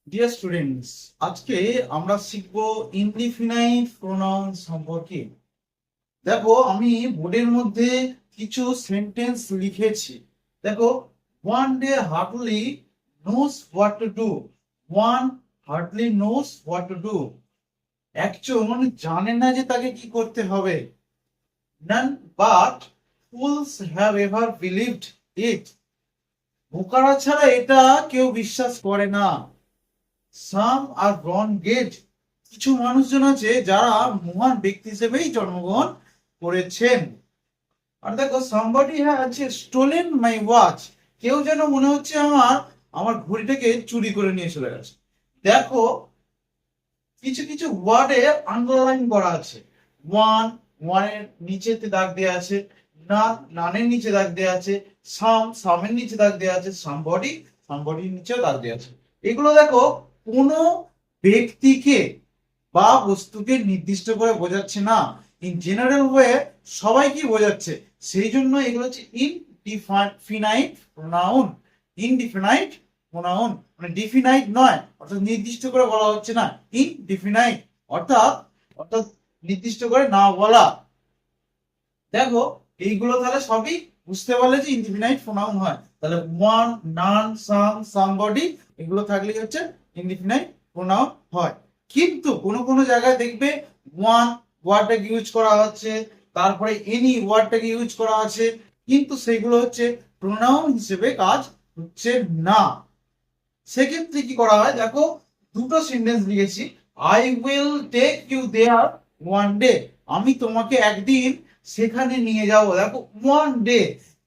Dear students, আজকে আমরা শিখব ইনডিফিনাইট প্রোনাউন সম্পর্কে। দেখো, আমি বোর্ডের মধ্যে কিছু সেন্টেন্স লিখেছি। দেখো, one day hardly knows what to do. One hardly knows what to do. একজন জানে না যে তাকে কি করতে হবে। None but fools have ever believed it. বোকারা ছাড়া এটা কেউ বিশ্বাস করে না। Some are born great. কিছু মানুষজন আছে যারা মহান ব্যক্তি হিসেবেই জন্মগ্রহণ করেছেন। আর দেখো, somebody has stolen my watch. কেউ যেন মনে হচ্ছে আমার আমার ঘড়িটাকে চুরি করে নিয়ে চলে গেছে। দেখো, কিছু কিছু ওয়ার্ডে আন্ডারলাইন করা আছে। ওয়ান, ওয়ানের নিচেতে দাগ দেওয়া আছে। নান, নানের নিচে দাগ দেওয়া আছে। সাম, সামের নিচে দাগ দেওয়া আছে। সামবডি, সামবডির নিচেও দাগ দেওয়া আছে। এগুলো দেখো, কোনো ব্যক্তিকে বা বস্তুকে নির্দিষ্ট করে বোঝাচ্ছে না, ইন জেনারেল ওয়ে সবাইকে বোঝাচ্ছে। সেই জন্য এগুলো হচ্ছে ইনডিফিনাইট প্রোনাউন। ইনডিফিনাইট প্রোনাউন মানে ডিফিনাইট নয়, অর্থাৎ নির্দিষ্ট করে বলা হচ্ছে না। ইনডিফিনাইট অর্থাৎ অর্থাৎ নির্দিষ্ট করে না বলা। দেখো, এইগুলো তাহলে সবই বুঝতে পারলে যে ইনডিফিনাইট প্রোনাউন হয়। তাহলে ওয়ান, নান, সাম, সামবডি এগুলো থাকলেই হচ্ছে ইনডিফিনাইট প্রোনাউন হয়। কিন্তু কোন কোন জায়গায় দেখবে ওয়ান ওয়ার্ডটাকে ইউজ করা হচ্ছে, তারপরে এনি ওয়ার্ডটাকে ইউজ করা আছে, কিন্তু সেগুলো হচ্ছে প্রোনাউন হিসেবে কাজ হচ্ছে না। সেক্ষেত্রে কি করা হয়, দেখো, দুটো সেন্টেন্স লিখেছি। I will take you there one day. আমি তোমাকে একদিন সেখানে নিয়ে যাব। দেখো, ওয়ান ডে।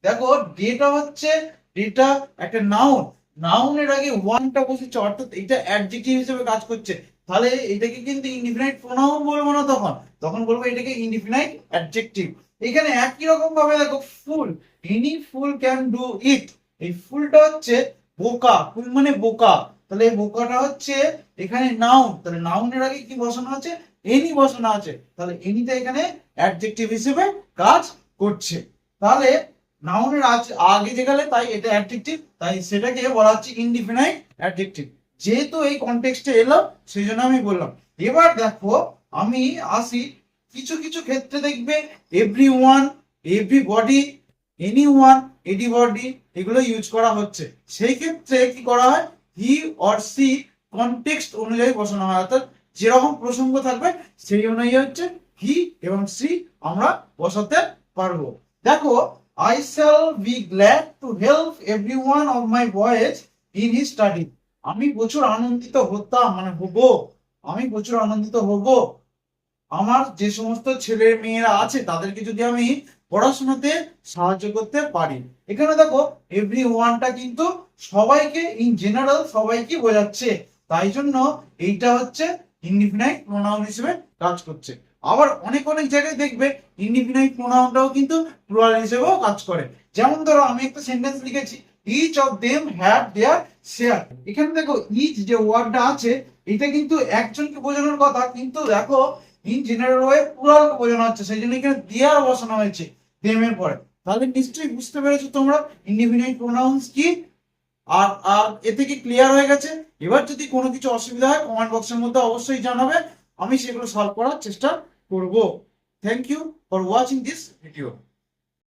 দেখো, ডেটা হচ্ছে, ডেটা একটা নাউন। নাউনের আগে ওয়ানটা বসেছে, অর্থাৎ এটা অ্যাডজেক্টিভ হিসেবে কাজ করছে। তাহলে এটাকে কিন্তু ইনডিফিনাইট প্রোনাউন বলবো না, তখন তখন বলবো এটাকে ইনডিফিনাইট অ্যাডজেক্টিভ। এখানে একই রকম ভাবে দেখো, fool, any fool can do it. এই ফুলটা হচ্ছে বোকা। ফুল মানে বোকা। তাহলে এই বোকাটা হচ্ছে এখানে নাউন। তাহলে নাউনের আগে কি বসানো আছে? এনি বসানো আছে। তাহলে এনিটা এখানে অ্যাডজেক্টিভ হিসেবে কাজ করছে। তাহলে নাউনের আগে যেখানে, তাই এটা অ্যাডজেক্টিভ, তাই সেটাকে বলা হচ্ছে ইনডিফিনাইট অ্যাডজেক্টিভ। যেহেতু এই কনটেক্সটে এলো, সেই জন্য আমি বললাম। এবার দেখো, আমি আসি, কিছু কিছু ক্ষেত্রে দেখবে এভরিওয়ান, এভরিবডি, এনিওয়ান, এনিবডি এগুলো ইউজ করা হচ্ছে। সেই ক্ষেত্রে কি করা হয়, হি অর সি কনটেক্সট অনুযায়ী বসানো হয়। অর্থাৎ যেরকম প্রসঙ্গ থাকবে সেই অনুযায়ী হচ্ছে হি এবং সি আমরা বসাতে পারবো। দেখো, I shall be glad to help everyone of my boys in his study. আমি প্রচুর আনন্দিত হতাম, মানে হব, আমি প্রচুর আনন্দিত হব আমার যে সমস্ত ছেলে মেয়েরা আছে তাদেরকে যদি আমি পড়াশোনাতে সাহায্য করতে পারি। এখানে দেখো, এভরি ওয়ানটা কিন্তু সবাইকে, ইন জেনারেল সবাইকে বোঝাচ্ছে। তাই জন্য এইটা হচ্ছে ইনডিফিনাইট প্রোনাউন হিসেবে কাজ করছে। আবার অনেক অনেক জায়গায় দেখবে ইনডিফিনাইট প্রোনাউনটাও কিন্তু প্লুরাল হিসেবেও কাজ করে। যেমন ধরো, আমি একটা সেন্টেন্স লিখেছি, each of them have their share. এখানে দেখো, ইচ যে ওয়ার্ডটা আছে এটা কিন্তু একজনকে বোঝানোর কথা, কিন্তু দেখো ইন জেনারেল ওয়ে প্লুরাল বোঝানো হচ্ছে, সেই জন্য এখানে দেয়ার বসানো হয়েছে দেমের পরে। তাহলে নিশ্চয়ই বুঝতে পেরেছো তোমরা ইনডিফিনাইট প্রোনাউন্স কি। আর আর এ থেকে ক্লিয়ার হয়ে গেছে। এবার যদি কোনো কিছু অসুবিধা হয় কমেন্ট বক্সের মধ্যে অবশ্যই জানাবে, আমি সেগুলো সলভ করার চেষ্টা করব। Thank you for watching this video.